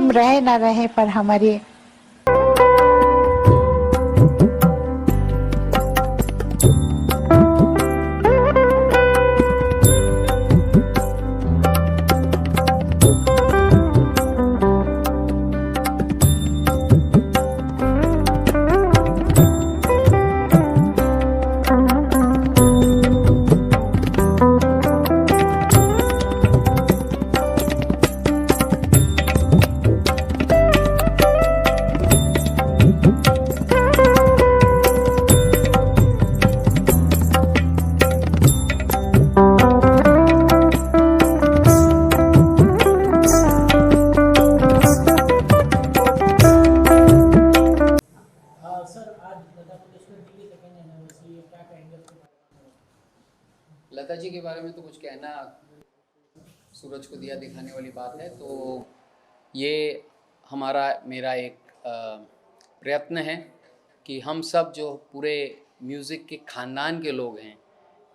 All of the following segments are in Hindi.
हम रहे ना रहे पर हमारी लता जी के बारे में तो कुछ कहना सूरज को दिया दिखाने वाली बात है। तो ये मेरा एक प्रयत्न है कि हम सब जो पूरे म्यूज़िक के ख़ानदान के लोग हैं,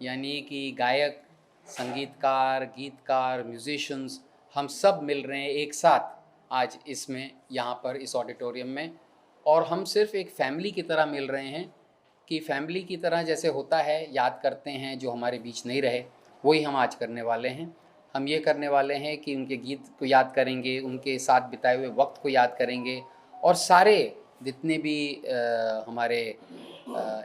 यानी कि गायक, संगीतकार, गीतकार, म्यूजिशियंस, हम सब मिल रहे हैं एक साथ आज इसमें, यहाँ पर इस ऑडिटोरियम में। और हम सिर्फ एक फैमिली की तरह मिल रहे हैं कि फैमिली की तरह जैसे होता है, याद करते हैं जो हमारे बीच नहीं रहे, वही हम आज करने वाले हैं। हम ये करने वाले हैं कि उनके गीत को याद करेंगे, उनके साथ बिताए हुए वक्त को याद करेंगे, और सारे जितने भी हमारे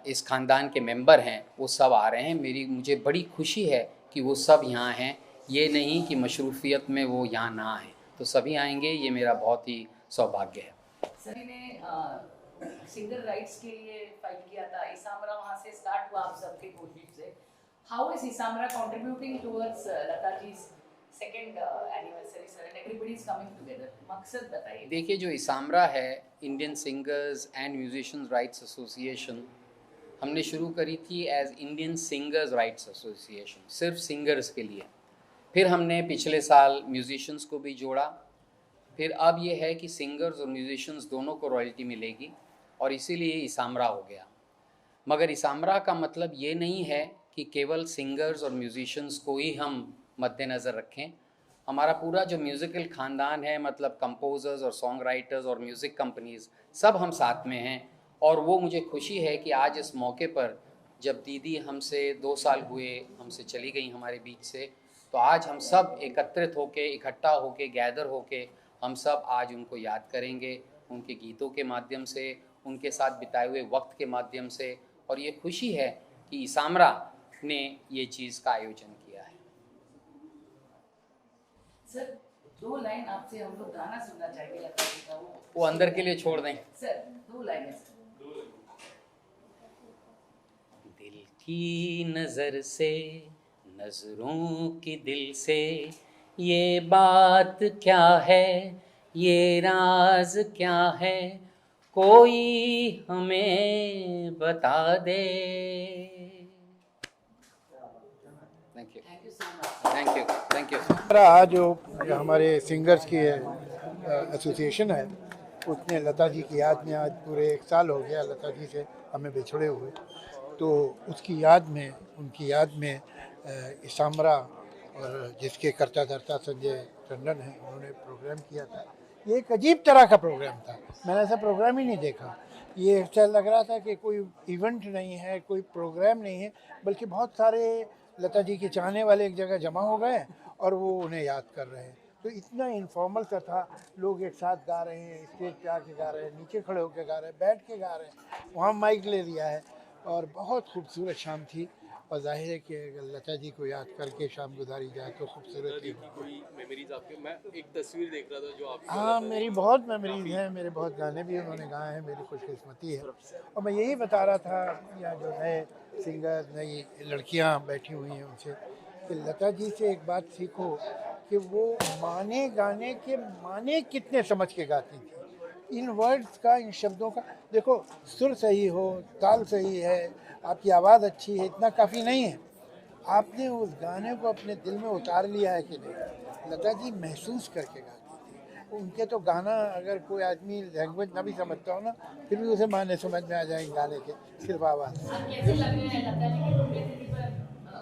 इस ख़ानदान के मेंबर हैं वो सब आ रहे हैं। मुझे बड़ी खुशी है कि वो सब यहाँ हैं, ये नहीं कि मशरूफियत में वो यहाँ ना आए, तो सभी आएंगे, ये मेरा बहुत ही सौभाग्य है। सभी ने सिंगर राइट्स के लिए फाइट किया था, इसामरा वहाँ से स्टार्ट हुआ आप सबके कोशिश से। How is ISAMRA contributing towards Lata जी's second anniversary sir and everybody is coming together? मकसद बताइए। देखिए, जो इसामरा है, Indian singers and musicians rights association, हमने शुरू करी थी as Indian singers rights association, सिर्फ सिंगर्स के लिए। फिर हमने पिछले साल म्यूजिशियंस को भी जोड़ा। फिर अब ये है कि सिंगर्स और म्यूजिशियंस दोनों को रॉयल्टी मिलेगी, और इसीलिए इसामरा हो गया। मगर इसामरा का मतलब ये नहीं है कि केवल सिंगर्स और म्यूजिशियंस को ही हम मद्देनज़र रखें। हमारा पूरा जो म्यूज़िकल ख़ानदान है, मतलब कंपोज़र्स और सॉन्ग राइटर्स और म्यूज़िक कंपनीज़, सब हम साथ में हैं। और वो मुझे खुशी है कि आज इस मौके पर, जब दीदी हमसे 2 साल हुए, हमसे चली गई हमारे बीच से, तो आज हम सब एकत्रित होके, इकट्ठा होके, गैदर होके, हम सब आज उनको याद करेंगे, उनके गीतों के माध्यम से, उनके साथ बिताए हुए वक्त के माध्यम से। और ये खुशी है कि इसामरा ने ये चीज़ का आयोजन किया है। सर 2 लाइन आपसे हम लोग गाना सुनना चाहेंगे लता जी का, वो अंदर के लिए छोड़ दें। सर 2 लाइनें सर। दिल की नज़र से, नज़रों की दिल से, ये बात क्या है, ये राज क्या है, कोई हमें बता दे। Thank you, thank you so much. Thank you, thank you. आज जो हमारे सिंगर्स की एसोसिएशन है, उसने लता जी की याद में, आज पूरे 1 साल हो गया लता जी से हमें बिछड़े हुए, तो उसकी याद में, उनकी याद में इसामरा और जिसके कर्ता धर्ता संजय टंडन हैं, उन्होंने प्रोग्राम किया था। ये एक अजीब तरह का प्रोग्राम था, मैंने ऐसा प्रोग्राम ही नहीं देखा। ये ऐसा लग रहा था कि कोई इवेंट नहीं है, कोई प्रोग्राम नहीं है, बल्कि बहुत सारे लता जी के चाहने वाले एक जगह जमा हो गए और वो उन्हें याद कर रहे हैं। तो इतना इनफॉर्मल सा था, लोग एक साथ गा रहे हैं, स्टेज पे आके गा रहे हैं, नीचे खड़े होकर गा रहे हैं, बैठ के गा रहे हैं, वहाँ माइक ले लिया है, और बहुत खूबसूरत शाम थी। और जाहिर है कि अगर लता जी को याद करके शाम गुजारी जाए तो खूबसूरत ही। कोई मेमोरीज आपके? मैं एक तस्वीर देख रहा था जो आप। हाँ, मेरी बहुत मेमोरीज हैं, मेरे बहुत गाने भी उन्होंने गाए हैं, मेरी खुशकिस्मती है। और मैं यही बता रहा था, या जो नए सिंगर, नई लड़कियाँ बैठी हुई हैं, उनसे कि लता जी से एक बात सीखो कि वो गाने के माने कितने समझ के गाती थी। इन वर्ड्स का, इन शब्दों का, देखो सुर सही हो, ताल सही है, आपकी आवाज़ अच्छी है, इतना काफ़ी नहीं है, आपने उस गाने को अपने दिल में उतार लिया है कि नहीं। लता जी महसूस करके गाती थी। उनके तो गाना, अगर कोई आदमी लैंग्वेज ना भी समझता हो ना, फिर भी उसे माने समझ में आ जाएंगे गाने के, सिर्फ आवाज़। कैसे लग रहे हैं लता जी की पुण्यतिथि पर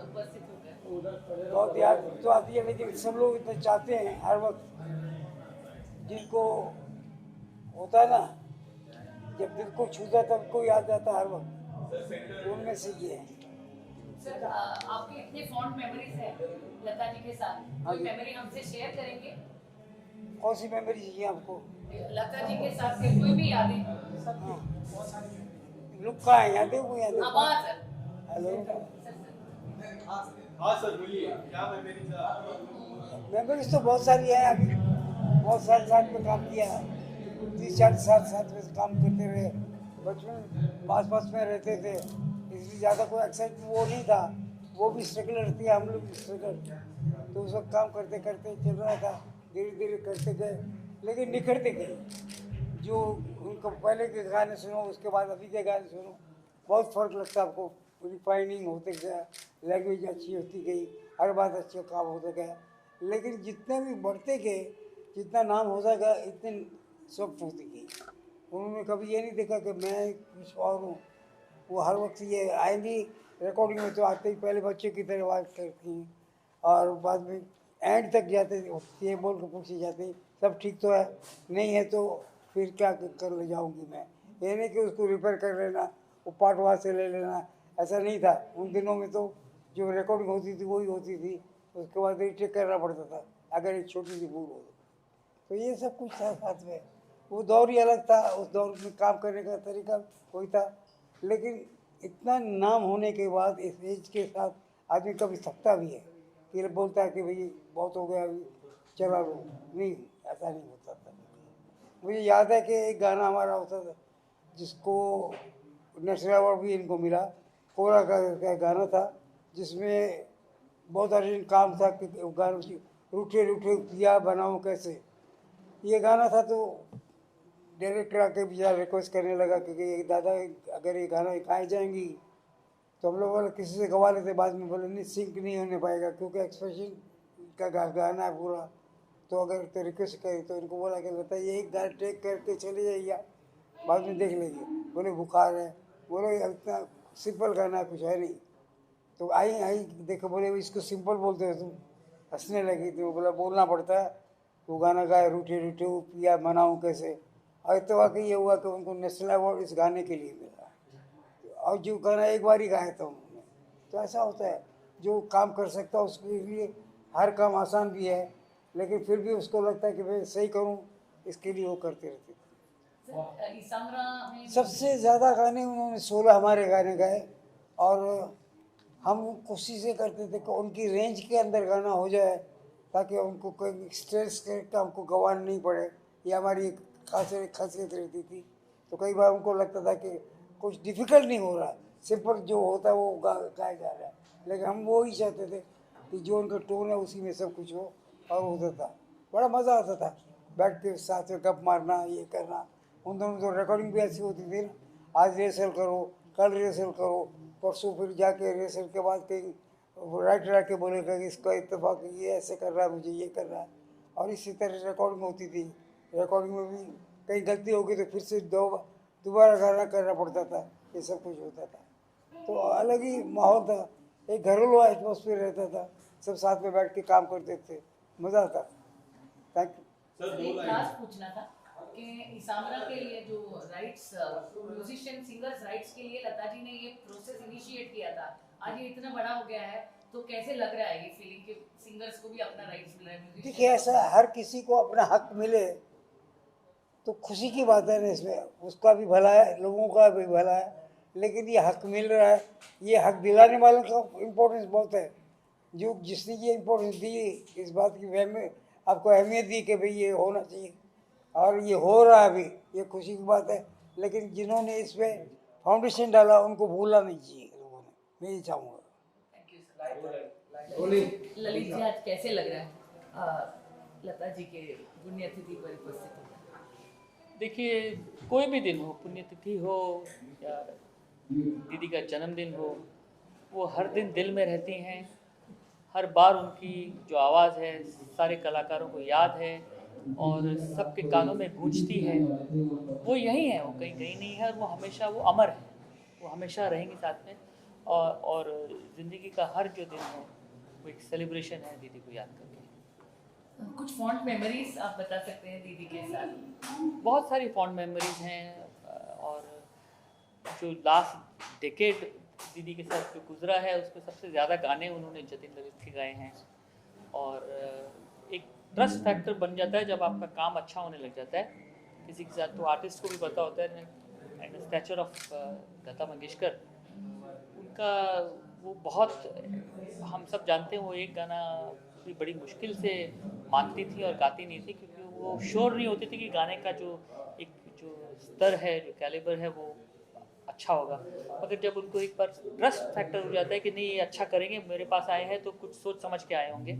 उपस्थित होकर? बहुत याद तो आती है, लेकिन सब लोग इतना चाहते हैं हर वक्त जिनको होता है ना, जब दिल को छूता तब को याद आता हर वक्त, उनमें से ये है। सर आपकी इतनी फॉन्ड मेमोरीज है लता जी के साथ, हाँ कोई जी। मेमोरी हमसे शेयर करेंगे? कौन सी मेमोरी चाहिए आपको? लता जी के साथ के कोई भी यादें? हाँ, लोग कहाँ है? यहाँ देखो, यहाँ देखो। आवाज सर। हेलो, हाँ सर बोलिए, क्या मेमोरीज? मेमोरीज तो बहुत सारी है। अभी बहुत सारे साथ में काम किया है, 30-40 साल साथ में काम करते रहे। बचपन पास पास में रहते थे, इसलिए ज़्यादा कोई एक्साइटमेंट वो नहीं था। वो भी स्ट्रगलर थी, हम लोग भी स्ट्रगल। तो उस वक्त काम करते करते चल रहा था, धीरे धीरे करते गए, लेकिन निखरते गए। जो उनको पहले के गाने सुनो, उसके बाद अभी के गाने सुनो, बहुत फ़र्क लगता है आपको। रिफाइनिंग होते गया, लैंग्वेज अच्छी होती गई, हर बात अच्छे काम होता गया। लेकिन जितने भी बढ़ते गए, जितना नाम होता गया, इतने सॉफ्ट होती गई। उन्होंने कभी ये नहीं देखा कि मैं कुछ और हूँ। वो हर वक्त ये आएंगी रिकॉर्डिंग में, तो आते ही पहले बच्चे की तरह बात करती हैं, और बाद में एंड तक जाते ये बोल के पूछे जाते सब ठीक तो है, नहीं है तो फिर क्या कर ले जाऊँगी मैं। ये नहीं कि उसको रिपेयर कर लेना, वो पार्ट वहाँ से ले लेना, ऐसा नहीं था। उन दिनों में तो जो रिकॉर्डिंग होती थी वही होती थी, उसके बाद रीटेक करना पड़ता था अगर एक छोटी सी भूल हो तो ये सब कुछ था साथ में। वो दौर ही अलग था, उस दौर में काम करने का तरीका कोई था। लेकिन इतना नाम होने के बाद इस एज के साथ आदमी कभी थकता भी है कि बोलता है कि भाई बहुत हो गया, अभी चला लो। नहीं, ऐसा नहीं होता था। मुझे याद है कि एक गाना हमारा होता था जिसको नेशनल अवार्ड भी इनको मिला, कोरा का गाना था, जिसमें बहुत अर्जेंट काम था कि गाना रूठे रूठे पिया बनाऊँ कैसे। ये गाना था तो डायरेक्टर आके बेचारा रिक्वेस्ट करने लगा कि दादा अगर ये गाना गाए जाएंगी तो हम लोग बोले किसी से गवा लेते। बाद में बोले नहीं, सिंक नहीं होने पाएगा क्योंकि एक्सप्रेशन का गाना है पूरा, तो अगर तो रिक्वेस्ट करे तो इनको बोला कि लता ये एक गाना टेक करके चले जाइए, बाद में देख लेंगे। बोले बुखार है, बोले इतना सिंपल गाना कुछ है नहीं। तो आई देखो, बोले इसको सिंपल बोलते हो तुम, हंसने लगी। तो बोला बोलना पड़ता है, वो गाना गाए रूठे रूठे वो पिया मनाऊँ कैसे। और तो वाकई ये हुआ कि उनको नेशनल अवार्ड इस गाने के लिए मिला, और जो गाना एक बार ही गाया था उन्होंने। तो ऐसा होता है, जो काम कर सकता है उसके लिए हर काम आसान भी है, लेकिन फिर भी उसको लगता है कि मैं सही करूं, इसके लिए वो करते रहते थे। सर इसामरा में सबसे ज़्यादा गाने उन्होंने 16 हमारे गाने गाए, और हम कोशिश ये करते थे कि उनकी रेंज के अंदर गाना हो जाए, ताकि उनको कोई स्ट्रेस का हमको गंवाना नहीं पड़े। ये हमारी एक खासियत रहती थी। तो कई बार उनको लगता था कि कुछ डिफ़िकल्ट नहीं हो रहा, सिंपल जो होता है वो गाया जा रहा है। लेकिन हम वो ही चाहते थे कि जो उनका टोन है उसी में सब कुछ हो, और होता था। बड़ा मज़ा आता था बैठ के साथ में गप मारना, ये करना। उन दोनों तो रिकॉर्डिंग भी ऐसी होती थी ना, आज रिहर्सल करो, कल रिहर्सल करो, परसों फिर जाके रिहर्सल के बाद कहीं राइटर आके बोलेगा कि इसका इत्तेफाक ये ऐसे कर रहा है, मुझे ये कर रहा है। और इसी तरह रिकॉर्डिंग होती थी। रिकॉर्डिंग में भी कहीं गलती हो गई तो फिर से दोबारा गाना करना पड़ता था, ये सब कुछ होता था। तो अलग ही माहौल था, एक घरेलू एटमॉस्फेयर रहता था, सब साथ में बैठ के काम करते थे, मज़ा आता था। Thank you. एक लास्ट पूछना था कि इसामरा के लिए जो राइट्स, म्यूजिशियन सिंगर्स राइट्स के लिए लता जी ने ये प्रोसेस इनिशिएट किया था, आज ये इतना बड़ा हो गया है, तो कैसे लग रहा है ये फीलिंग कि सिंगर्स को भी अपना राइट्स मिल रहा है? देखिए, ऐसा हर किसी को अपना हक मिले तो खुशी की बात है ना, इसमें उसका भी भला है, लोगों का भी भला है। लेकिन ये हक मिल रहा है, ये हक दिलाने वालों का इम्पोर्टेंस बहुत है। जो जिसने ये इम्पोर्टेंस दी, इस बात की आपको अहमियत दी कि भाई ये होना चाहिए, और ये हो रहा है अभी, ये खुशी की बात है। लेकिन जिन्होंने इस पर फाउंडेशन डाला उनको भूलना नहीं चाहिए लोगों ने, मैं ये चाहूँगा। Thank you sir. Lalit ji, आज कैसे लग रहा है लता जी के पुण्यतिथि पर उपस्थित होकर? देखिए, कोई भी दिन हो, पुण्यतिथि हो या दीदी का जन्मदिन हो, वो हर दिन दिल में रहती हैं। हर बार उनकी जो आवाज़ है सारे कलाकारों को याद है और सबके कानों में गूंजती है। वो यही है, वो कहीं कहीं नहीं है, और वो हमेशा वो अमर है, वो हमेशा रहेंगी साथ में। और ज़िंदगी का हर जो दिन है वो एक सेलिब्रेशन है दीदी को याद करके। कुछ फॉन्ट मेमोरीज आप बता सकते हैं दीदी के साथ? बहुत सारी फॉन्ड मेमोरीज हैं और जो लास्ट डेकेड दीदी के साथ जो गुजरा है उसमें सबसे ज़्यादा गाने उन्होंने जतिन ललित के गाए हैं। और एक ट्रस्ट फैक्टर बन जाता है जब आपका काम अच्छा होने लग जाता है किसी के साथ, तो आर्टिस्ट को भी पता होता है। And stature of Lata Mangeshkar, उनका वो बहुत, हम सब जानते हैं वो एक गाना भी बड़ी मुश्किल से मानती थी और गाती नहीं थी, क्योंकि वो श्योर नहीं होती थी कि गाने का जो स्तर है, जो कैलिबर है, वो अच्छा होगा। मगर जब उनको एक बार ट्रस्ट फैक्टर हो जाता है कि नहीं ये अच्छा करेंगे, मेरे पास आए हैं तो कुछ सोच समझ के आए होंगे,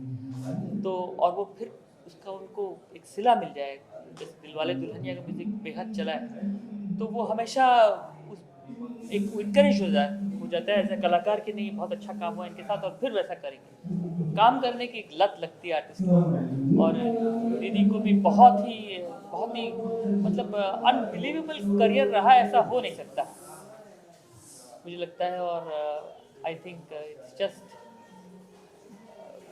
तो और वो फिर उसका उनको एक सिला मिल जाए। जैसे दिलवाले दुल्हनिया का म्यूजिक बेहद चला है, तो वो हमेशा एक इनकरेज हो जाता है ऐसे कलाकार कि नहीं बहुत अच्छा काम हुआ इनके साथ और फिर वैसा करेंगे। काम करने की एक लत लगती है आर्टिस्ट को। और दीदी को भी बहुत ही मतलब अनबिलीवेबल करियर रहा, ऐसा हो नहीं सकता मुझे लगता है। और आई थिंक इट्स जस्ट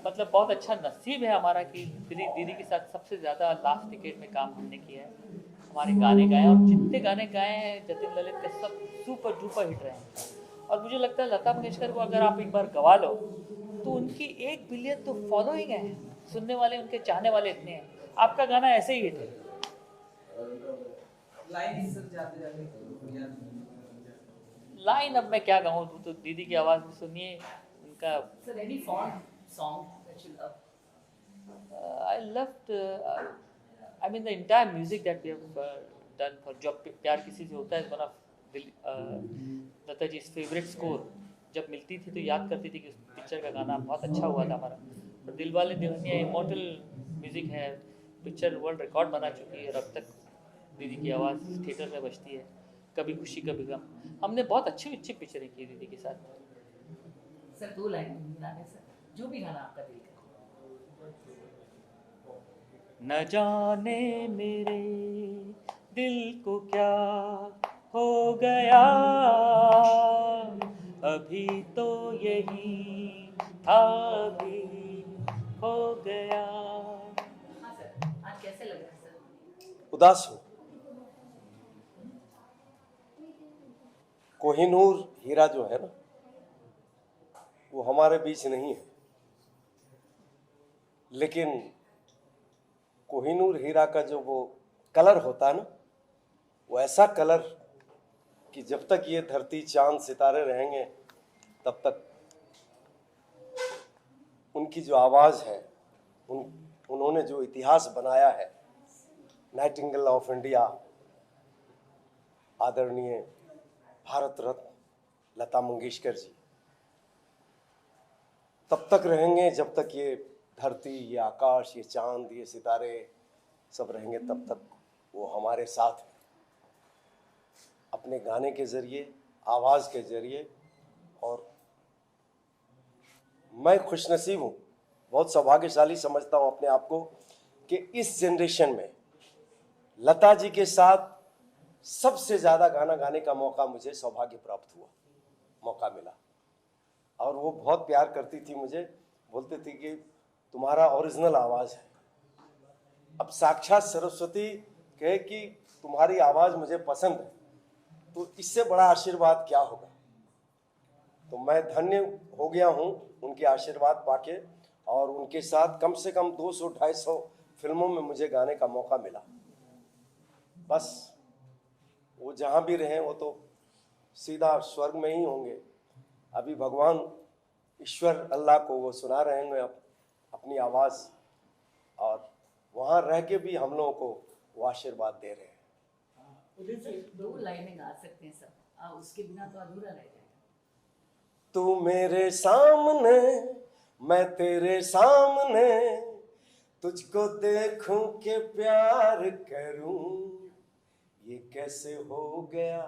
मतलब बहुत अच्छा नसीब है हमारा कि दीदी के साथ सबसे ज़्यादा लास्ट डिकेड में काम हमने किया है। हमारे गाने गाए और जितने गाने गाए हैं जतिन ललित के सब सुपर डुपर हिट रहे हैं। और मुझे लगता है लता मंगेशकर को अगर आप एक बार गवा लो तो उनकी 1 बिलियन तो फॉलोइंग है, सुनने वाले उनके चाहने वाले इतने हैं। आपका गाना ऐसे ही हिट है। लाइन अब मैं क्या गाऊँ, तो दीदी की आवाज़ में सुनिए उनका। Sir any font song that you love? I loved, I mean the entire music that we have done for जो प्यार किसी से होता है, one of Lata ji favourite score. जब मिलती थी तो याद करती थी कि उस पिक्चर का गाना बहुत अच्छा हुआ था हमारा। और दिलवाले दुल्हनिया इमॉर्टल म्यूजिक है, पिक्चर वर्ल्ड रिकॉर्ड बना चुकी है और अब तक दीदी की आवाज़ थिएटर में बजती है। कभी खुशी कभी गम, हमने बहुत अच्छी पिक्चरें की दीदी के साथ। सर 2 लाइन गाने सर, जो भी गाना आपका दिल करे। न जाने मेरे दिल को क्या हो गया, अभी तो यही था, अभी हो गया। हाँ सर, आज कैसे लग रहा है सर? उदास हूँ। कोहिनूर हीरा जो है ना, वो हमारे बीच नहीं है, लेकिन कोहिनूर हीरा का जो वो कलर होता है ना, वो ऐसा कलर कि जब तक ये धरती चांद सितारे रहेंगे तब तक उनकी जो आवाज़ है, उन्होंने जो इतिहास बनाया है, नाइटिंगेल ऑफ इंडिया, आदरणीय भारत रत्न लता मंगेशकर जी, तब तक रहेंगे जब तक ये धरती, ये आकाश, ये चांद, ये सितारे सब रहेंगे, तब तक वो हमारे साथ हैं। अपने गाने के ज़रिए, आवाज़ के ज़रिए। और मैं खुशनसीब हूँ, बहुत सौभाग्यशाली समझता हूँ अपने आप को कि इस जनरेशन में लता जी के साथ सबसे ज़्यादा गाना गाने का मौका मुझे सौभाग्य प्राप्त हुआ, मौका मिला। और वो बहुत प्यार करती थी मुझे, बोलती थी कि तुम्हारा ओरिजिनल आवाज़ है। अब साक्षात सरस्वती कहे कि तुम्हारी आवाज़ मुझे पसंद है, तो इससे बड़ा आशीर्वाद क्या होगा। तो मैं धन्य हो गया हूँ उनके आशीर्वाद पाके, और उनके साथ कम से कम 200-250 फिल्मों में मुझे गाने का मौका मिला। बस वो जहाँ भी रहें वो तो सीधा स्वर्ग में ही होंगे। अभी भगवान ईश्वर अल्लाह को वो सुना रहे हैं अपनी आवाज़, और वहाँ रह के भी हम लोगों को वो आशीर्वाद दे रहे हैं। उधर से 2 लाइनें गा सकते हैं सब, उसके बिना तो अधूरा रह जाएगा। तू मेरे सामने, मैं तेरे सामने, तुझको देखूं के प्यार करूं, ये कैसे हो गया,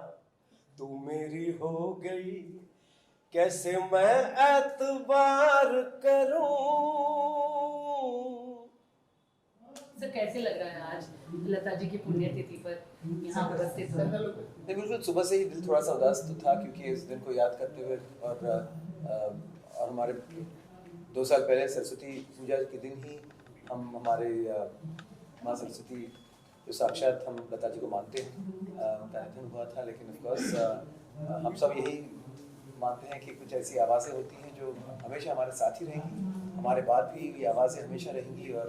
तू मेरी हो गई, कैसे मैं एतबार करूं। सर कैसे लग रहा है आज लता जी की पुण्यतिथि पर यहाँ उपस्थित हो? नहीं, बिल्कुल सुबह से ही दिल थोड़ा सा उदास तो था, क्योंकि इस दिन को याद करते हुए और हमारे 2 साल पहले सरस्वती पूजा के दिन ही हम हमारे माँ सरस्वती जो साक्षात हम लता जी को मानते हैं, उनका निधन हुआ था, लेकिन ऑफ कोर्स हम सब यही मानते हैं कि कुछ ऐसी आवाज़ें होती हैं जो हमेशा हमारे साथ ही रहेंगी, हमारे बाद भी ये आवाज़ें हमेशा रहेंगी। और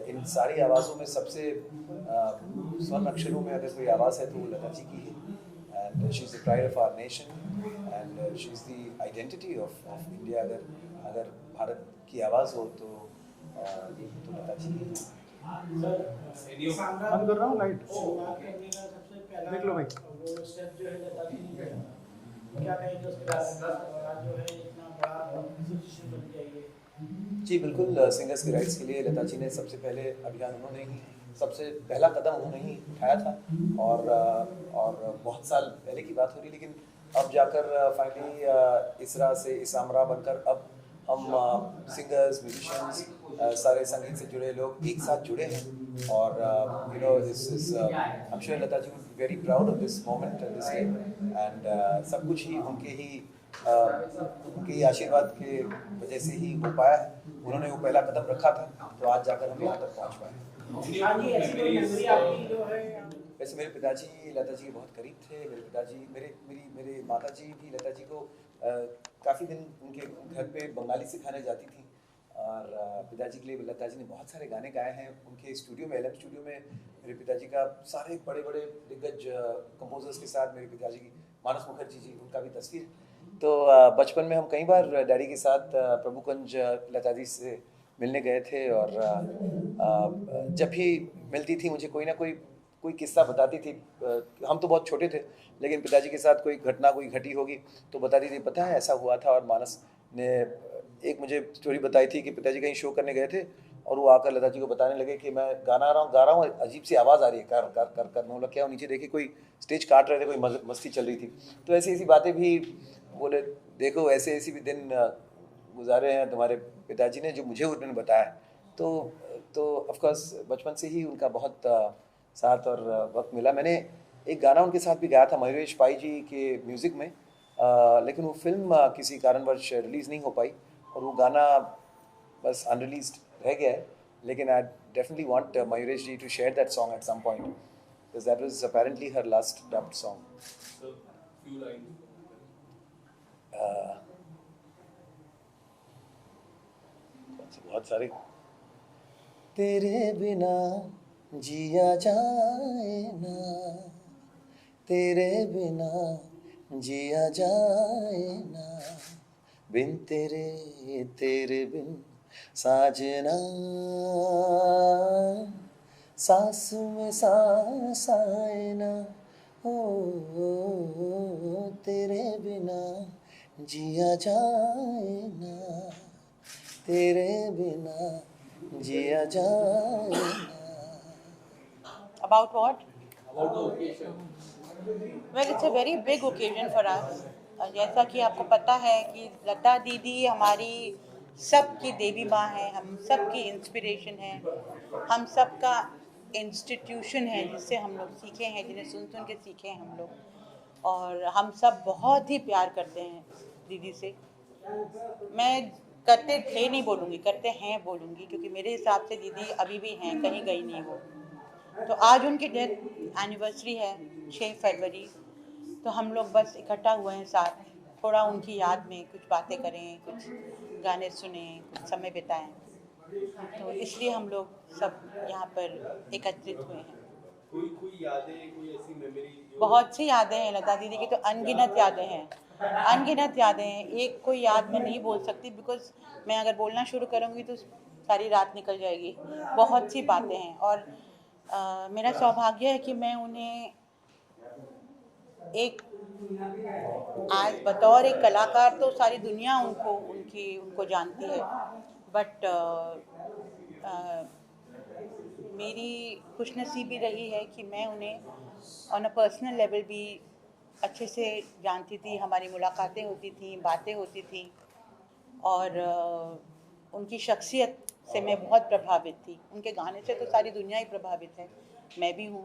इन सारी आवाज़ों में सबसे स्वर्ण अक्षरों में अगर कोई आवाज़ है तो वो लता जी की है। And she is the pride of our nation and she is the identity of India. अगर भारत की आवाज़ हो तो लता जी की है। बंद कर रहा हूँ लाइट, देख लो भाई। वो स्टेप जो है लता जी ने किया, क्या कहेंगे उसके बाद आज जो है इतना बड़ा एसोसिएशन बन गया ये? जी बिल्कुल, सिंगर्स के राइट्स के लिए लता जी ने सबसे पहले अभियान उन्होंने ही, सबसे पहला कदम उन्होंने ही उठाया था। और बहुत साल पहले की बात हो रही, लेकिन अब जाकर फाइनली इसरा से इसामरा बनकर अब हम सिंगर्स, म्यूजिशियंस, सारे संगीत से जुड़े लोग एक साथ जुड़े हैं। और you know this is I am sure Lata ji would be very proud of this moment and this day. And सब कुछ ही उनके ही आशीर्वाद के वजह से ही हो पाया है। उन्होंने वो पहला कदम रखा था, तो आज जाकर हम यहाँ तक पहुँच पाए। हाँ जी, ऐसी कोई मेमोरी आपकी जो है? वैसे मेरे पिताजी लता जी के बहुत करीब थे। मेरे पिताजी मेरी माता जी भी लता जी को काफ़ी दिन उनके घर पे बंगाली सिखाने जाती थी। और पिताजी के लिए लता जी ने बहुत सारे गाने गाए हैं। उनके स्टूडियो में, LM स्टूडियो में मेरे पिताजी का सारे बड़े बड़े दिग्गज कंपोजर्स के साथ, मेरे पिताजी की मानस मुखर्जी जी, उनका भी तस्वीर। तो बचपन में हम कई बार डैडी के साथ प्रभुकुंज लता जी से मिलने गए थे। और जब भी मिलती थी मुझे कोई ना कोई किस्सा बताती थी। हम तो बहुत छोटे थे, लेकिन पिताजी के साथ कोई घटना कोई घटी होगी तो बताती थी, पता है ऐसा हुआ था। और मानस ने एक मुझे स्टोरी बताई थी कि पिताजी कहीं शो करने गए थे और वो आकर लता जी को बताने लगे कि मैं गा रहा हूँ, अजीब सी आवाज़ आ रही है, कर कर कर कर। मैं बोला क्या? नीचे देखे कोई स्टेज काट रहे थे, कोई मस्ती चल रही थी। तो ऐसी बातें भी बोले, देखो ऐसे भी दिन गुजारे हैं तुम्हारे पिताजी ने, जो मुझे उन्होंने बताया। तो ऑफकोर्स बचपन से ही उनका बहुत साथ और वक्त मिला। मैंने एक गाना उनके साथ भी गाया था मयूरेश पाई जी के म्यूज़िक में, लेकिन वो फिल्म किसी कारणवश रिलीज़ नहीं हो पाई और वो गाना बस अनरिलीज्ड रह गया है। लेकिन I definitely want Mayuresh ji to share that song at some point, because that was apparently her last dubbed song. बहुत सारे। तेरे बिना जिया जाए ना, तेरे बिना जिया जाए ना, बिन तेरे बिन साजना, सांस में सांस आए ना, ओ तेरे बिना जिया जाए ना, तेरे बिना जिया जाए ना। About what? About the occasion. Well, it's a very big occasion for us. जैसा कि आपको पता है कि लता दीदी हमारी सबकी देवी माँ है, हम सबकी इंस्पिरेशन है, हम सबका इंस्टीट्यूशन है जिससे हम लोग सीखे हैं, जिन्हें सुन के सीखे हैं हम लोग। और हम सब बहुत ही प्यार करते हैं दीदी से। मैं करते थे नहीं बोलूँगी, करते हैं बोलूँगी, क्योंकि मेरे हिसाब से दीदी अभी भी हैं, कहीं गई नहीं वो। तो आज उनकी डेथ एनिवर्सरी है 6 फरवरी, तो हम लोग बस इकट्ठा हुए हैं साथ, थोड़ा उनकी याद में कुछ बातें करें, कुछ गाने सुने, कुछ समय बिताएं। तो इसलिए हम लोग सब यहाँ पर एकत्रित हुए हैं। कोई यादें, कोई ऐसी मेमोरी? बहुत सी यादें हैं लता दीदी की, तो अनगिनत यादें हैं, अनगिनत यादें हैं। एक कोई याद मैं नहीं बोल सकती, बिकॉज मैं अगर बोलना शुरू करूँगी तो सारी रात निकल जाएगी। बहुत सी बातें हैं और मेरा सौभाग्य है कि मैं उन्हें एक आज बतौर एक कलाकार तो सारी दुनिया उनको जानती है, बट मेरी खुशनसीबी रही है कि मैं उन्हें ऑन अ पर्सनल लेवल भी अच्छे से जानती थी। हमारी मुलाकातें होती थी, बातें होती थी और उनकी शख्सियत से मैं बहुत प्रभावित थी। उनके गाने से तो सारी दुनिया ही प्रभावित है, मैं भी हूँ।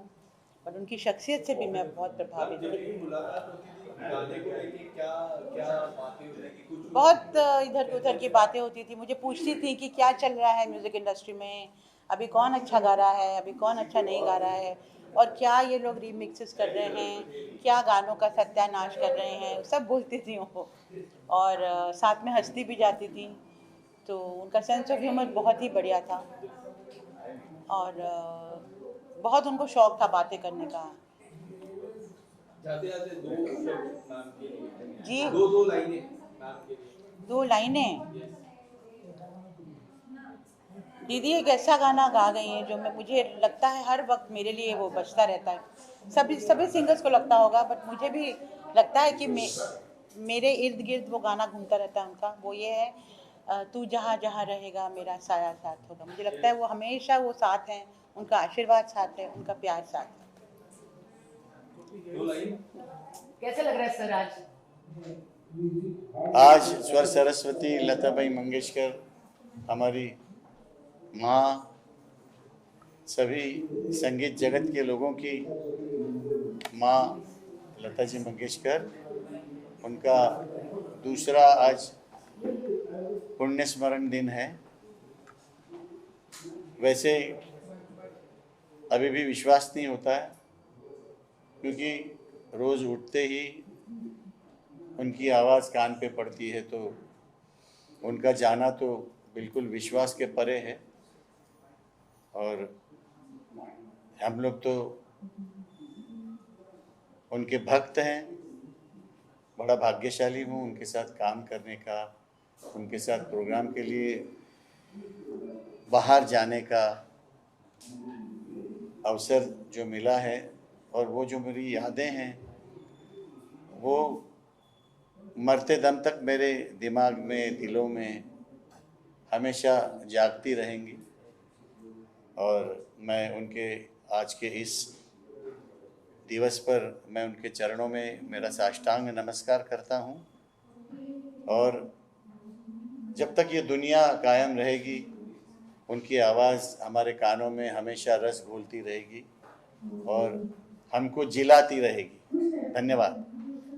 बट उनकी शख्सियत से भी मैं बहुत प्रभावित थी। मुलाकात होती थी गाने को लेके क्या क्या बातें होती थी कुछ बहुत इधर उधर की बातें होती थी। मुझे पूछती थी कि क्या चल रहा है म्यूज़िक इंडस्ट्री में, अभी कौन अच्छा गा रहा है, अभी कौन अच्छा नहीं गा रहा है, और क्या ये लोग रीमिक्सेस कर रहे हैं, क्या गानों का सत्यानाश कर रहे हैं, सब बोलती थी वो। और साथ में हंसती भी जाती थी। तो उनका सेंस ऑफ ह्यूमर बहुत ही बढ़िया था और बहुत उनको शौक था बातें करने का। जाते जाते दो शब्द मैम के लिए जी, दो लाइनें मैम के लिए। 2 लाइनें। दीदी एक ऐसा गाना गा गई हैं जो मुझे लगता है हर वक्त मेरे लिए वो बजता रहता है। सभी सिंगर्स को लगता होगा, बट मुझे भी लगता है कि मेरे इर्द गिर्द वो गाना घूमता रहता है उनका। वो ये है, तू जहाँ जहाँ रहेगा मेरा साया साथ होगा। मुझे लगता है वो हमेशा वो साथ हैं, उनका आशीर्वाद साथ है, उनका प्यार साथ है। कैसे लग रहा है सर आज स्वर सरस्वती लताबाई मंगेशकर हमारी माँ, सभी संगीत जगत के लोगों की माँ लता जी मंगेशकर, उनका दूसरा आज पुण्य स्मरण दिन है। वैसे अभी भी विश्वास नहीं होता है, क्योंकि रोज़ उठते ही उनकी आवाज़ कान पे पड़ती है, तो उनका जाना तो बिल्कुल विश्वास के परे है। और हम लोग तो उनके भक्त हैं। बड़ा भाग्यशाली हूँ उनके साथ काम करने का, उनके साथ प्रोग्राम के लिए बाहर जाने का अवसर जो मिला है। और वो जो मेरी यादें हैं वो मरते दम तक मेरे दिमाग में, दिलों में हमेशा जागती रहेंगी। और मैं उनके आज के इस दिवस पर मैं उनके चरणों में मेरा साष्टांग नमस्कार करता हूँ। और जब तक ये दुनिया कायम रहेगी, उनकी आवाज़ हमारे कानों में हमेशा रस घोलती रहेगी और हमको जिलाती रहेगी। धन्यवाद।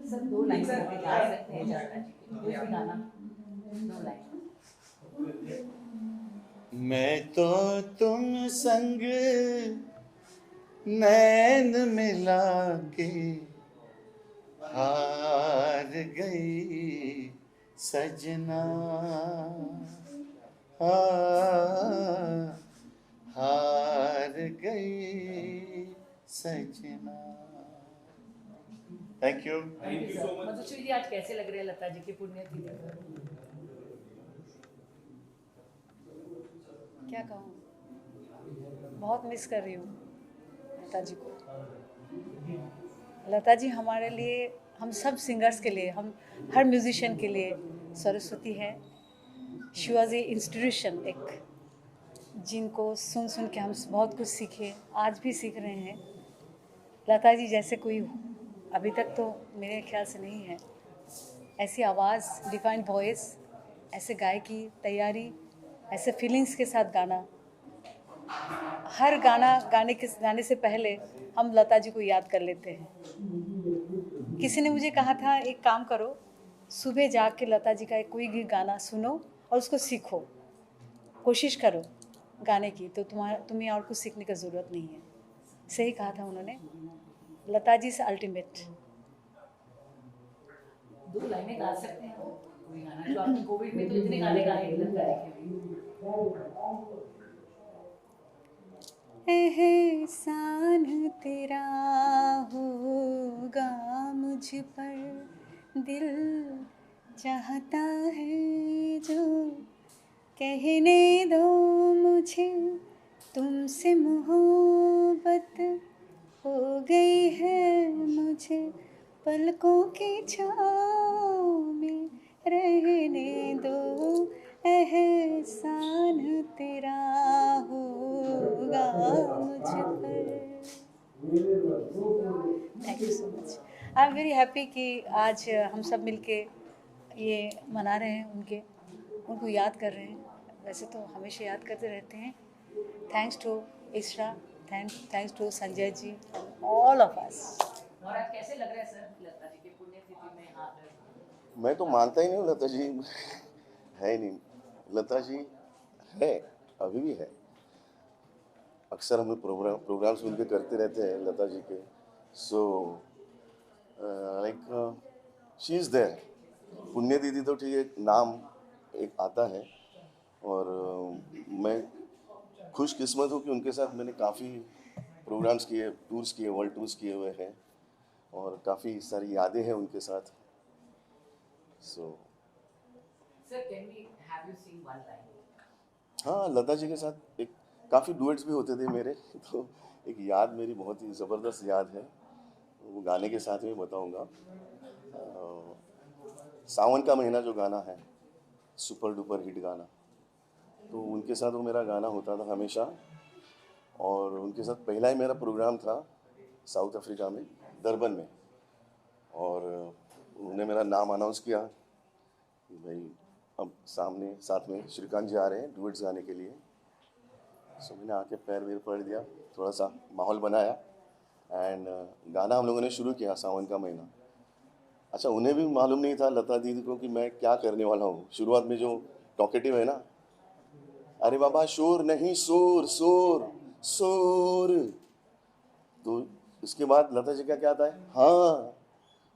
सर 2 लाइन गा सकते हैं जाना जी, कोई भी गाना 2 लाइन। मैं तो तुम संग नैन मिला के हार गई सजना, हार गई सजना। Thank you. Thank you so much. Madhushree ji आज कैसे लग रहे हैं लता जी की पुण्यतिथि पर? क्या कहूँ, बहुत मिस कर रही हूँ लता जी को। लता जी हमारे लिए, हम सब सिंगर्स के लिए, हम हर म्यूजिशियन के लिए सरस्वती है। शी वॉज ए इंस्टीट्यूशन, एक जिनको सुन सुन के हम बहुत कुछ सीखे, आज भी सीख रहे हैं। लता जी जैसे कोई अभी तक तो मेरे ख्याल से नहीं है। ऐसी आवाज़, डिफाइंड वॉइस, ऐसे गायकी तैयारी, ऐसे फीलिंग्स के साथ गाना। हर गाना गाने से पहले हम लता जी को याद कर लेते हैं। किसी ने मुझे कहा था, एक काम करो, सुबह जाग के लता जी का कोई भी गाना सुनो और उसको सीखो, कोशिश करो गाने की, तो तुम्हें और कुछ सीखने की ज़रूरत नहीं है। सही कहा था उन्होंने। लता जी से अल्टीमेट। 2 लाइनें गा सकते हैं कोई गाना जो आपने कोविड में तो इतने गाने गाए हैं लता जी के भी। एहसान तेरा होगा मुझ पर, दिल चाहता है जो कहने दो मुझे, तुमसे मोहब्बत हो गई है मुझे, पलकों की छाँव में रहने दो, एहसान तेरा होगा मुझ पर। Thank you so much. I am very happy कि आज हम सब मिलके ये मना रहे हैं, उनको याद कर रहे हैं। वैसे तो हमेशा याद करते रहते हैं। Thanks to ISAMRA, thanks to Sanjay ji, all of us. Maharaj कैसे लग रहा है सर लता जी की पुण्यतिथि में हाथ मैं तो मानता ही नहीं हूँ लता जी है ही नहीं। लता जी है, अभी भी है। अक्सर हम लोग प्रोग्राम्स मिलकर करते रहते हैं लता जी के। So like she is there. पुण्य दीदी तो ठीक है, नाम एक आता है, और मैं खुशकिस्मत हूँ कि उनके साथ मैंने काफ़ी प्रोग्राम्स किए, टूर्स किए, वर्ल्ड टूर्स किए हुए हैं, और काफ़ी सारी यादें हैं उनके साथ। So sir can we have you sing one line? हाँ, लता जी के साथ एक काफ़ी डुएट्स भी होते थे मेरे। तो एक याद मेरी बहुत ही ज़बरदस्त याद है, वो गाने के साथ में बताऊंगा। सावन का महीना जो गाना है, सुपर डुपर हिट गाना, तो उनके साथ वो मेरा गाना होता था हमेशा। और उनके साथ पहला ही मेरा प्रोग्राम था साउथ अफ्रीका में, डरबन में, और उन्होंने मेरा नाम अनाउंस किया कि भाई अब सामने साथ में श्रीकांत जी आ रहे हैं डुएट्स गाने के लिए। सो मैंने आके पैर वेर पड़ दिया, थोड़ा सा माहौल बनाया, एंड गाना हम लोगों ने शुरू किया, सावन का महीना। अच्छा, उन्हें भी मालूम नहीं था लता दीदी को कि मैं क्या करने वाला हूँ। शुरुआत में जो टॉकेटिव है ना, अरे बाबा शोर नहीं, शोर शोर शोर, तो इसके बाद लता जी का क्या आता है, हाँ,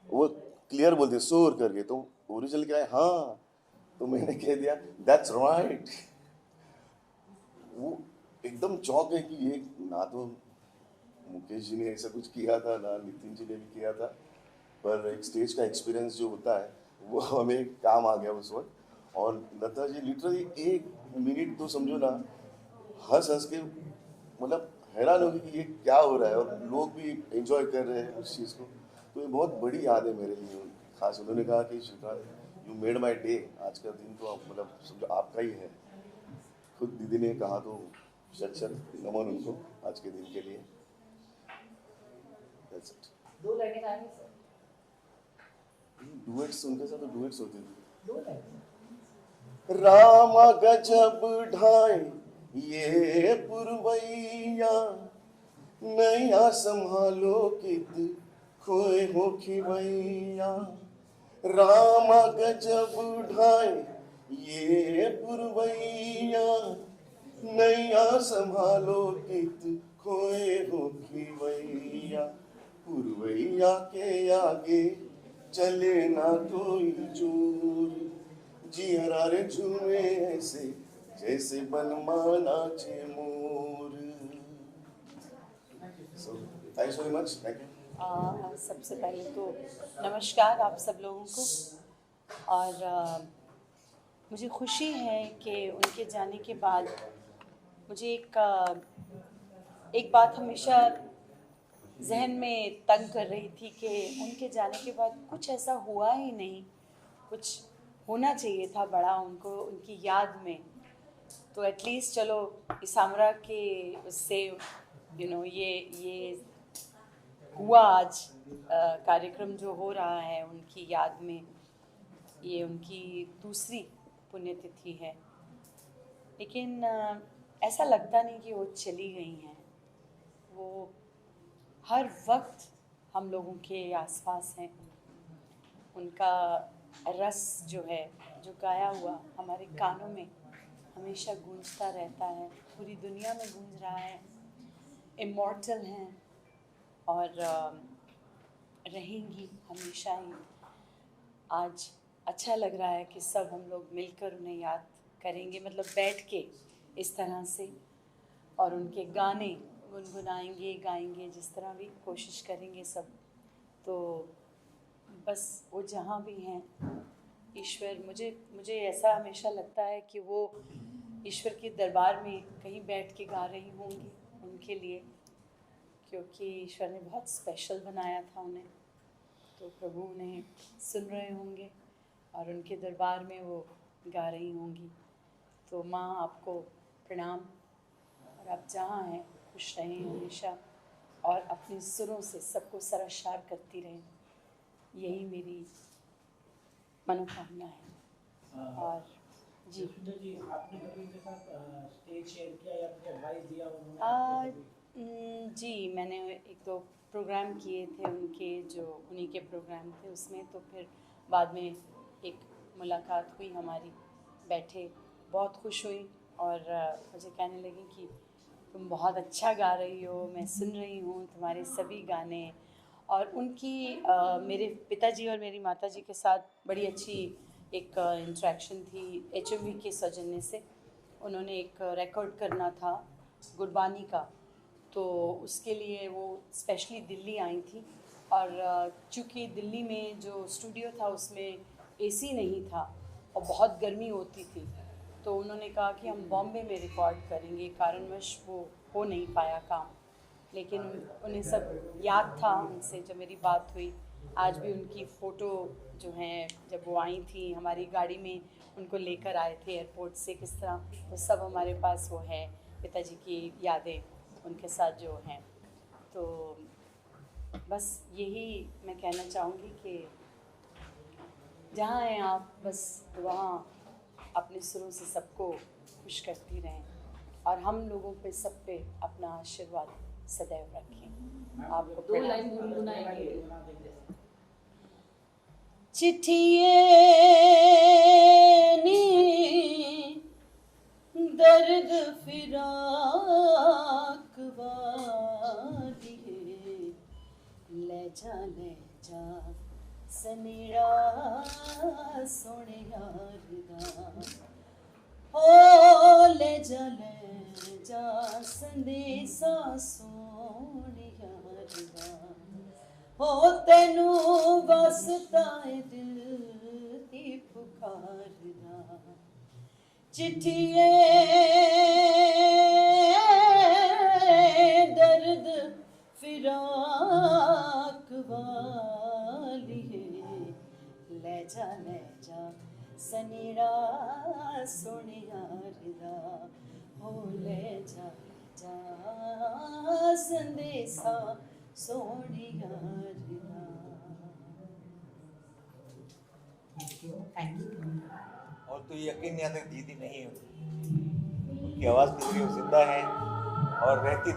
वो क्लियर बोलते शोर करके, तो ओरिजिनल क्या है, हाँ। तो मैंने कह दिया दैट्स राइट। वो एकदम चौंक है कि ये ना तो मुकेश जी ने ऐसा कुछ किया था, ना नितिन जी ने भी किया था, पर एक स्टेज का एक्सपीरियंस जो होता है वो हमें काम आ गया उस वक्त। और लता जी लिटरली 1 मिनट तो समझो ना, हंस हंस के मतलब हैरान हो गई कि ये क्या हो रहा है, और लोग भी एंजॉय कर रहे हैं उस चीज़ को। तो ये बहुत बड़ी याद है मेरे लिए। खास उन्होंने कहा कि Shrikant you made my day, आज का दिन तो मतलब समझो आपका ही है। खुद दीदी ने कहा, तो शत नमन उनको आज के दिन के लिए। That's it. 2 लाइनें गाएंगे सर? डुएट्स उनके साथ तो डुएट्स होते थे। 2 लाइनें। रामा गजब ढाए ये पुरवैया, नैया संभालो कित खोए हो खिवैया। रामा गजब ढाए ये पुरवैया, नैया संभालो कित खोए हो खिवैया। पुरवैया के आगे चले ना कोई जोर, जियरा रे झूमे ऐसे जैसे बनमाना चे मोर। So, thanks very much. Thank you. सबसे पहले तो नमस्कार आप सब लोगों को। और मुझे खुशी है कि उनके जाने के बाद मुझे एक बात हमेशा जहन में तंग कर रही थी कि उनके जाने के बाद कुछ ऐसा हुआ ही नहीं, कुछ होना चाहिए था बड़ा उनको उनकी याद में। तो एटलीस्ट चलो इसामरा के उससे ये हुआ आज कार्यक्रम जो हो रहा है उनकी याद में, ये उनकी दूसरी पुण्यतिथि है। लेकिन ऐसा लगता नहीं कि वो चली गई हैं। वो हर वक्त हम लोगों के आसपास हैं। उनका रस जो है, जो गाया हुआ हमारे कानों में हमेशा गूंजता रहता है, पूरी दुनिया में गूंज रहा है। इमॉर्टल हैं और रहेंगी हमेशा ही। आज अच्छा लग रहा है कि सब हम लोग मिलकर उन्हें याद करेंगे, मतलब बैठ के इस तरह से, और उनके गाने गुनगुनाएंगे, गाएंगे, जिस तरह भी कोशिश करेंगे सब। तो बस वो जहाँ भी हैं, ईश्वर, मुझे ऐसा हमेशा लगता है कि वो ईश्वर के दरबार में कहीं बैठ के गा रही होंगी उनके लिए, क्योंकि ईश्वर ने बहुत स्पेशल बनाया था उन्हें। तो प्रभु उन्हें सुन रहे होंगे और उनके दरबार में वो गा रही होंगी। तो माँ आपको प्रणाम, और आप जहाँ हैं खुश रहें हमेशा, और अपने सुरों से सबको सरशार करती रहें, यही मेरी मनोकामना है। और जी, जी आपने कभी उनके साथ स्टेज शेयर किया या कुछ एडवाइस दिया उन्होंने? जी, मैंने एक दो प्रोग्राम किए थे उनके, जो उन्हीं के प्रोग्राम थे उसमें, तो फिर बाद में एक मुलाकात हुई हमारी, बैठे, बहुत खुश हुई और मुझे कहने लगी कि तुम बहुत अच्छा गा रही हो, मैं सुन रही हूँ तुम्हारे सभी गाने। और उनकी मेरे पिताजी और मेरी माताजी के साथ बड़ी अच्छी एक इंटरेक्शन थी HMV के सौजन्य से। उन्होंने एक रिकॉर्ड करना था गुरबानी का, तो उसके लिए वो स्पेशली दिल्ली आई थी। और चूँकि दिल्ली में जो स्टूडियो था उसमें AC नहीं था और बहुत गर्मी होती थी, तो उन्होंने कहा कि हम बॉम्बे में रिकॉर्ड करेंगे। कारणवश वो हो नहीं पाया काम, लेकिन उन्हें सब याद था उनसे जब मेरी बात हुई। आज भी उनकी फ़ोटो जो हैं, जब वो आई थी हमारी गाड़ी में उनको लेकर आए थे एयरपोर्ट से, किस तरह वो सब हमारे पास वो है, पिताजी की यादें उनके साथ जो हैं। तो बस यही मैं कहना चाहूँगी कि जहाँ हैं आप, बस वहाँ अपने सुरों से सबको खुश करती रहें और हम लोगों पे सब पे अपना आशीर्वाद सदैव रखें। आपको दो लाइन गुनगुनाएंगे। चिट्ठिए नी दर्द फिराक वाली ले जा सनेड़ा सोने यार दा, हो ले जा संदेशा सोने यार दा, हो तेनू वसता है दिल दी पुकार दा। चिट्ठिए दर्द फिराक वाली ले जा सनेड़ा सोने यार दा, हो ले जा संदेशा सोने यार दा। और तो यकीन नहीं आता दीदी नहीं है, उनकी आवाज़ के जरिए वो जिंदा है और रहती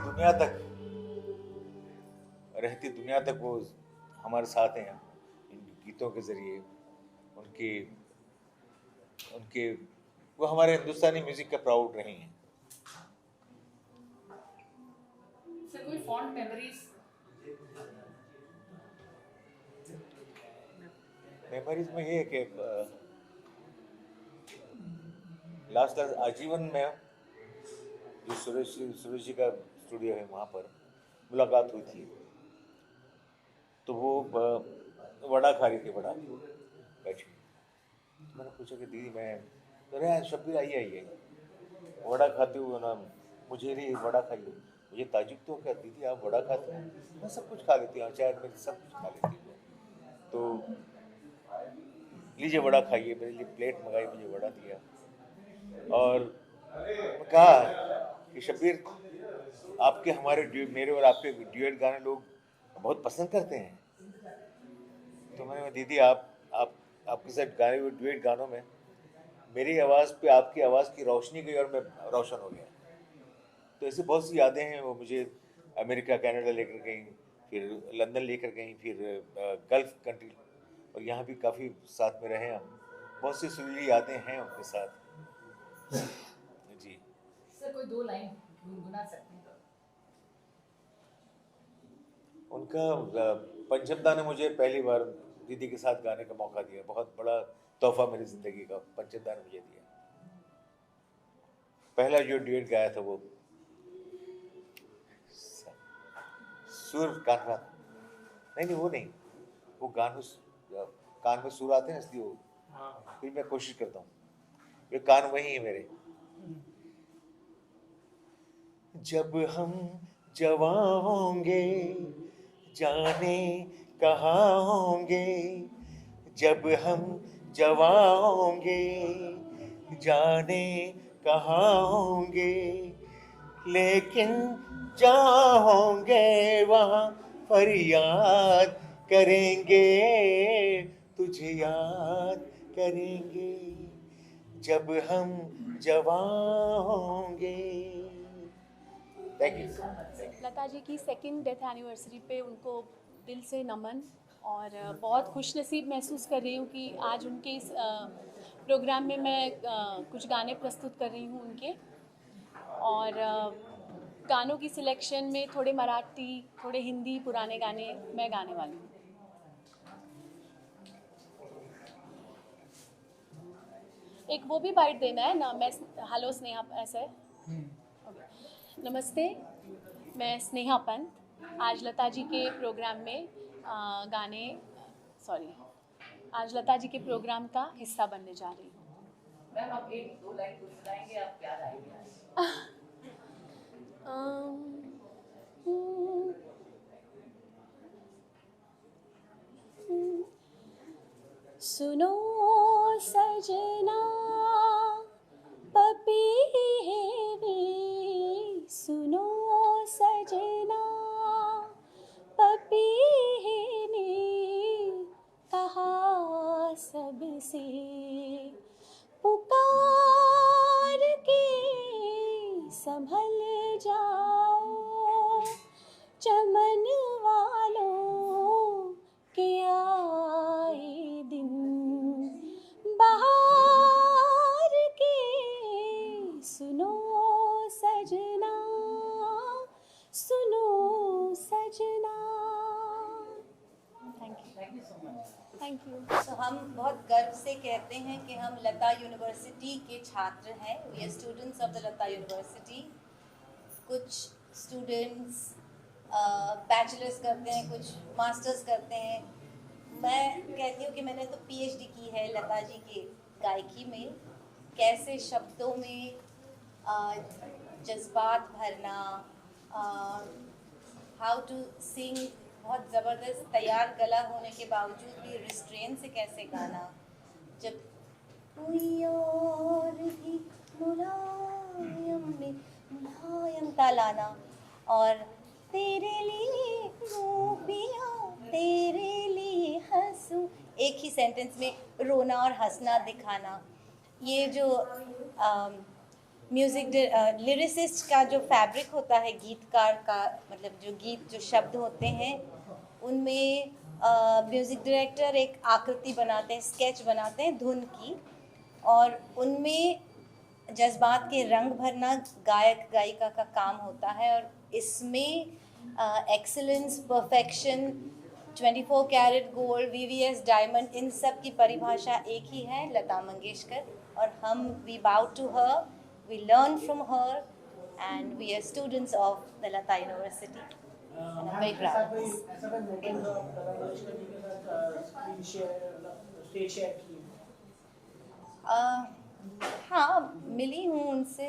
दुनिया तक वो हमारे साथ हैं। इन गीतों के जरिए उनके वो हमारे हिंदुस्तानी म्यूजिक का प्राउड रही हैं। सर कोई फॉन्ड मेमोरीज? मेमोरीज में ये है कि लास्ट आजीवन में जो सुरेश जी का स्टूडियो है वहाँ पर मुलाकात हुई थी, तो वो वड़ा खा रही थी, वड़ा बैठी। मैंने पूछा कि दीदी मैं तो अरे शब्बीर आइए वड़ा खाते हुए ना, मुझे नहीं वड़ा खाइए। मुझे ताजुब तो क्या दीदी आप वड़ा खाते हैं? मैं सब कुछ खा लेती हूँ, चाय में सब कुछ खा लेती हूँ। तो लीजिए वड़ा खाइए, मेरे लिए प्लेट मंगाई, मुझे वड़ा दिया और कहा कि शब्बीर आपके मेरे और आपके ड्यूएट गाने लोग बहुत पसंद करते हैं। तो मैंने दीदी आपके साथ गाए हुए ड्यूएट गानों में मेरी आवाज़ पे आपकी आवाज़ की रोशनी गई और मैं रोशन हो गया। तो ऐसी बहुत सी यादें हैं। वो मुझे अमेरिका कनाडा लेकर गई, फिर लंदन लेकर गई, फिर गल्फ कंट्री, और यहाँ भी काफ़ी साथ में रहे हम। बहुत सी सुरीली यादें हैं उनके साथ जी। सर कोई दो लाइन गुनगुना सकते हैं? उनका पंचमदा ने मुझे पहली बार दीदी के साथ गाने का मौका दिया, बहुत बड़ा तोहफा मेरी ज़िंदगी का पंचमदा ने मुझे दिया। पहला जो ड्यूएट गाया था वो सुर कान नहीं वो नहीं, वो गानों कान में सुर आते हैं इसलिए वो, फिर मैं कोशिश करता हूँ, वे कान वही है मेरे। जब हम जवां होंगे जाने कहाँ होंगे, जब हम जवां होंगे जाने कहाँ होंगे, लेकिन जहाँ होंगे वहाँ फरियाद करेंगे, तुझे याद करेंगे जब हम जवां होंगे। Thank you. लता जी की सेकंड डेथ एनिवर्सरी पे उनको दिल से नमन, और बहुत खुशनसीब महसूस कर रही हूँ कि आज उनके इस प्रोग्राम में मैं कुछ गाने प्रस्तुत कर रही हूँ उनके, और गानों की सिलेक्शन में थोड़े मराठी, थोड़े हिंदी पुराने गाने मैं गाने वाली हूँ। एक वो भी बाइट देना है ना, मैं हेलो स्नेहा, ऐसा है। Okay. नमस्ते, मैं स्नेहा पंत आज लता जी के प्रोग्राम में आज लता जी के प्रोग्राम का हिस्सा बनने जा रही हूँ। मैम आप एक दो लाइन गुनगुनाएंगे, आप याद आएंगे। सुनो सजना पपीहेनी, सुनो सजना पपीहेनी, कहा सबसे पुकार के संभल जाओ, चमन वालों के आए दिन, बहार के सुनो सजना, सुनो सजना। Thank you so much. Thank you. तो हम बहुत गर्व से कहते हैं कि हम लता यूनिवर्सिटी के छात्र हैं। We are students of the Lata university. कुछ स्टूडेंट्स बैचलर्स करते हैं, कुछ मास्टर्स करते हैं। मैं कहती हूँ कि मैंने तो पीएचडी की है लता जी के गायकी में, कैसे शब्दों में जज्बात भरना, हाउ टू सिंग, बहुत ज़बरदस्त तैयार गला होने के बावजूद भी रिस्ट्रेन से कैसे गाना, जब कोई और भी मुलायम में मुलायम तालाना, और तेरे लिए गोपियाँ तेरे लिए हंसूं, एक ही सेंटेंस में रोना और हंसना दिखाना। ये जो म्यूज़िक लिरिसिस्ट का जो फैब्रिक होता है, गीतकार का मतलब जो गीत जो शब्द होते हैं उनमें म्यूज़िक डायरेक्टर एक आकृति बनाते हैं, स्केच बनाते हैं धुन की, और उनमें जज्बात के रंग भरना गायक गायिका का काम होता है। और इसमें excellence, perfection, 24 carat gold, VVS diamond, इन सब की परिभाषा एक ही है, लता मंगेशकर। और हम we bow to her, we learn from her, and we are students of the Lata university. And I'm very proud of this. ऐसा कोई मोमेंट हो लता मंगेशकर जी के साथ स्क्रीन शेयर, स्टेज शेयर की? हाँ, मिली हूँ उनसे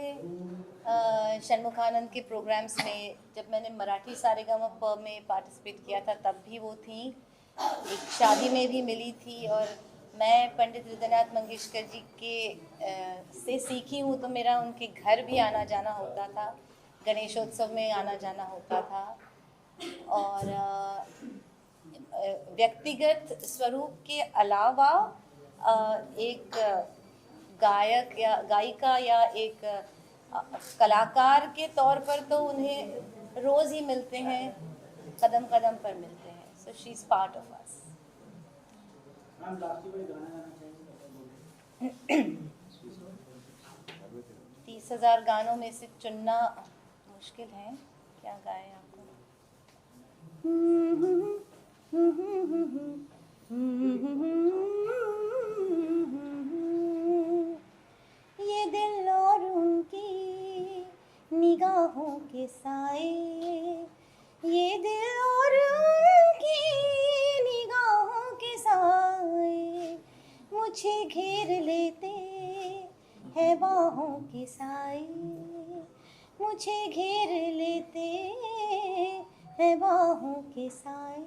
षणमुखानंद के प्रोग्राम्स में। जब मैंने मराठी सारेगामा में पार्टिसिपेट किया था तब भी वो थी, एक शादी में भी मिली थी। और मैं पंडित हृदयनाथ मंगेशकर जी के से सीखी हूँ, तो मेरा उनके घर भी आना जाना होता था, गणेशोत्सव में आना जाना होता था। और व्यक्तिगत स्वरूप के अलावा एक गायक या गायिका या एक कलाकार के तौर पर तो उन्हें रोज़ ही मिलते हैं, कदम कदम पर मिलते हैं। So she is part of us. 30,000 गानों में से चुनना मुश्किल है, क्या गाएं आपको? ये दिल और उनकी निगाहों के साए, ये दिल और उनकी निगाहों के साए, मुझे घेर लेते हैं बाहों के साए, मुझे घेर लेते हैं बाहों के साए।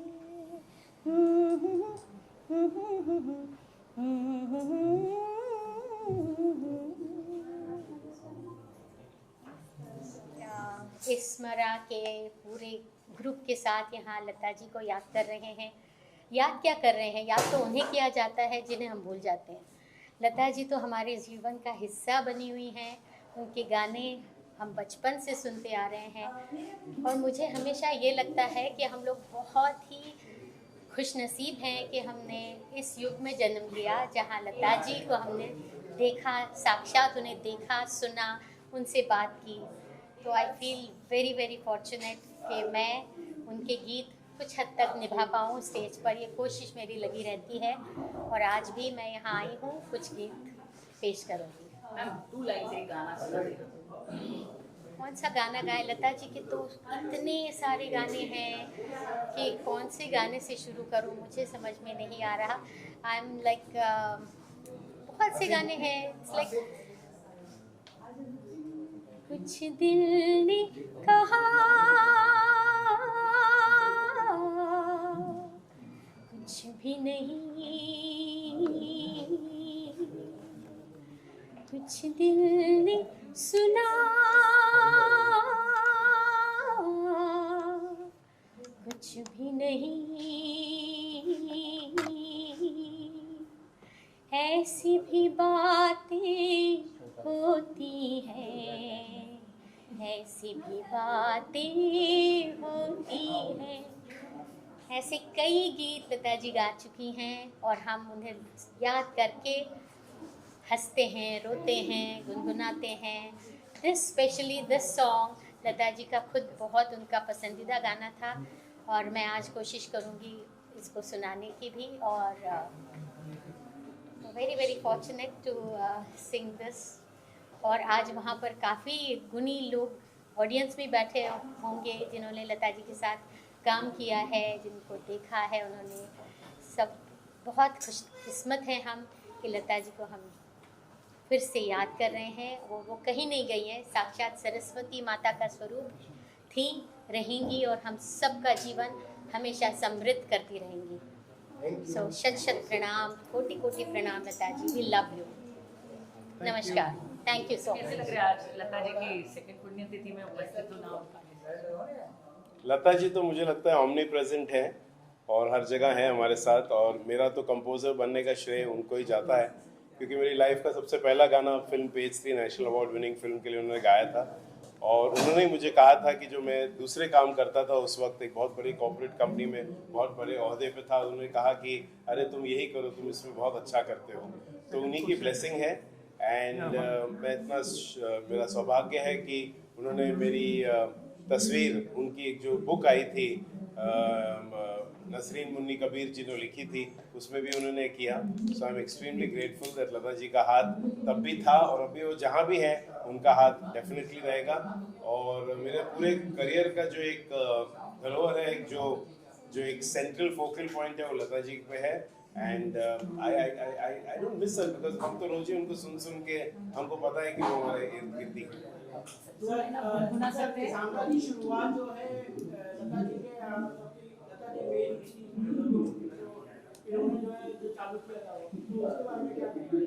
स्मरा के पूरे ग्रुप के साथ यहाँ लता जी को याद कर रहे हैं। याद क्या कर रहे हैं, याद तो उन्हें किया जाता है जिन्हें हम भूल जाते हैं। लता जी तो हमारे जीवन का हिस्सा बनी हुई हैं। उनके गाने हम बचपन से सुनते आ रहे हैं। और मुझे हमेशा ये लगता है कि हम लोग बहुत ही खुशनसीब हैं कि हमने इस युग में जन्म लिया जहाँ लता जी को हमने देखा, साक्षात उन्हें देखा, सुना, उनसे बात की। तो I feel very very fortunate कि मैं उनके गीत कुछ हद तक निभा पाऊँ स्टेज पर। ये कोशिश मेरी लगी रहती है और आज भी मैं यहाँ आई हूँ कुछ गीत पेश करूँगी। मैम 2 लाइन से एक गाना सुना देना। कौन सा गाना गाए? लता जी के तो इतने सारे गाने हैं कि कौन से गाने से शुरू करूं, मुझे समझ में नहीं आ रहा। आई एम लाइक बहुत से गाने हैं। इट्स लाइक कुछ दिल ने कहा, कुछ भी नहीं, कुछ दिल ने सुना, कुछ भी नहीं, ऐसी भी बातें होती हैं, ऐसी भी बातें होती हैं। ऐसे कई गीत लता जी गा चुकी हैं और हम उन्हें याद करके हंसते हैं, रोते हैं, गुनगुनाते हैं। स्पेशली दिस सॉन्ग लता जी का खुद बहुत उनका पसंदीदा गाना था और मैं आज कोशिश करूँगी इसको सुनाने की भी। और very very fortunate to sing this. और आज वहाँ पर काफ़ी गुणी लोग ऑडियंस में बैठे होंगे जिन्होंने लता जी के साथ काम किया है, जिनको देखा है उन्होंने। सब बहुत खुशकिस्मत हैं हम कि लता जी को हम फिर से याद कर रहे हैं। वो कहीं नहीं गई हैं, साक्षात सरस्वती माता का स्वरूप थी, रहेंगी और हम सबका जीवन हमेशा समृद्ध करती रहेंगी। सो शत शत प्रणाम, कोटि कोटि प्रणाम Lata ji, we love you. नमस्कार, थैंक यू सो मच। कैसे लग रहा है आज लता जी की सेकंड पुण्यतिथि में उपस्थित होना? लता जी तो मुझे लगता है ऑमनी प्रेजेंट है और हर जगह है हमारे साथ। और मेरा तो कंपोज़र बनने का श्रेय उनको ही जाता है, क्योंकि मेरी लाइफ का सबसे पहला गाना film page 3 national award winning film के लिए उन्होंने गाया था। और उन्होंने मुझे कहा था कि जो मैं दूसरे काम करता था उस वक्त एक बहुत बड़ी कॉर्पोरेट कंपनी में बहुत बड़े ओहदे पे था, उन्होंने कहा कि अरे तुम यही करो, तुम इसमें बहुत अच्छा करते हो। तो उन्हीं की ब्लेसिंग है। एंड मैं इतना मेरा सौभाग्य है कि उन्होंने मेरी तस्वीर, उनकी एक जो बुक आई थी नसरीन मुन्नी कबीर जी ने लिखी थी, उसमें भी उन्होंने किया। So I am extremely grateful that Lata ji का हाथ तब भी था और अभी वो जहाँ भी है उनका हाथ डेफिनेटली रहेगा। और मेरे पूरे करियर का जो एक धरोहर है, जो एक सेंट्रल फोकल पॉइंट है, वो लता जी पे है। And I don't miss her, because हम तो रोज ही उनको सुन के हमको पता है कि वो हमारे इर्द गिर्द ही है। सांबा की शुरुआत जो है लता जी के लता जी मेन इन्होंने जो चालू किया था, तो उसके बारे में क्या कहेंगे?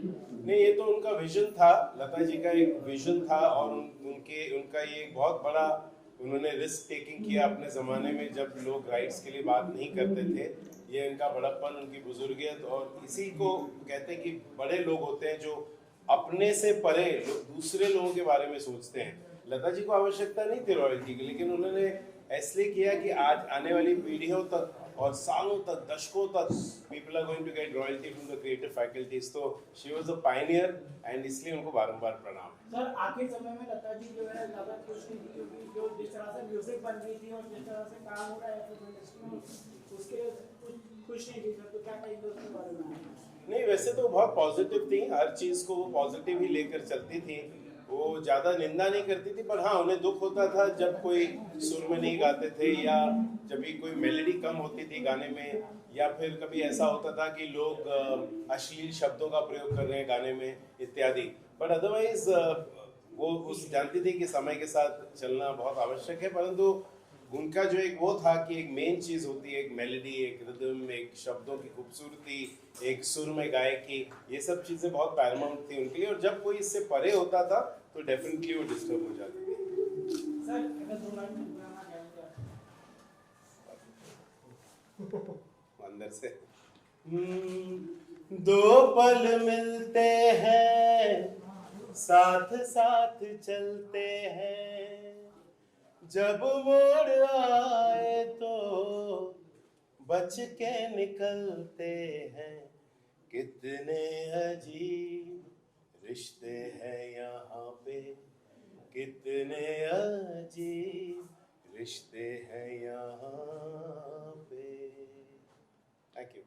नहीं, ये तो उनका विजन था, लता जी का एक विजन था। और उनका ये एक बहुत बड़ा, उन्होंने रिस्क टेकिंग किया अपने ज़माने में जब लोग राइट्स के लिए बात नहीं करते थे। ये उनका बड़प्पन, उनकी बुजुर्गियत, और इसी को कहते हैं कि बड़े लोग होते हैं जो अपने से परे दूसरे लोगों के बारे में सोचते हैं। लता जी को आवश्यकता नहीं थी रॉयल्टी की, लेकिन उन्होंने इसलिए किया कि आज आने वाली पीढ़ियों तक और सालों तक, दशकों तक people are going to get royalty from the creative faculties. तो she was a pioneer and इसलिए उनको बारंबार प्रणाम। सर आखिर समय में लता जी जो है ज़्यादा खुश नहीं थी, क्योंकि जो जिस तरह से म्यूजिक बन रही थी और जिस तरह से काम हो रहा है फिल्म इंडस्ट्री में, उसके खुश नहीं थी। सर तो क्या कहेंगे उसके बारे में? नहीं, वैसे तो बहुत पॉजिटिव थी, हर चीज़ को वो पॉजिटिव ही लेकर चलती थी। वो ज़्यादा निंदा नहीं करती थी, पर हाँ उन्हें दुख होता था जब कोई सुर में नहीं गाते थे, या जब भी कोई मेलोडी कम होती थी गाने में, या फिर कभी ऐसा होता था कि लोग अश्लील शब्दों का प्रयोग कर रहे हैं गाने में इत्यादि। बट अदरवाइज वो उस जानती थी कि समय के साथ चलना बहुत आवश्यक है। परंतु उनका जो एक वो था कि एक मेन चीज़ होती है, एक मेलोडी, एक रिदम, एक शब्दों की खूबसूरती, एक सुर में गायकी, ये सब चीज़ें बहुत पैरामाउंट थी उनके लिए। और जब कोई इससे परे होता था तो डेफिनेटली वो डिस्टर्ब हो जाती थी। सर अगर 2 लाइन में गाना अंदर से दो पल मिलते हैं साथ साथ चलते हैं, जब मोड़ आए तो बच के निकलते हैं। कितने अजीब रिश्ते हैं यहाँ पे, कितने अजीब रिश्ते हैं यहाँ पे। Thank you.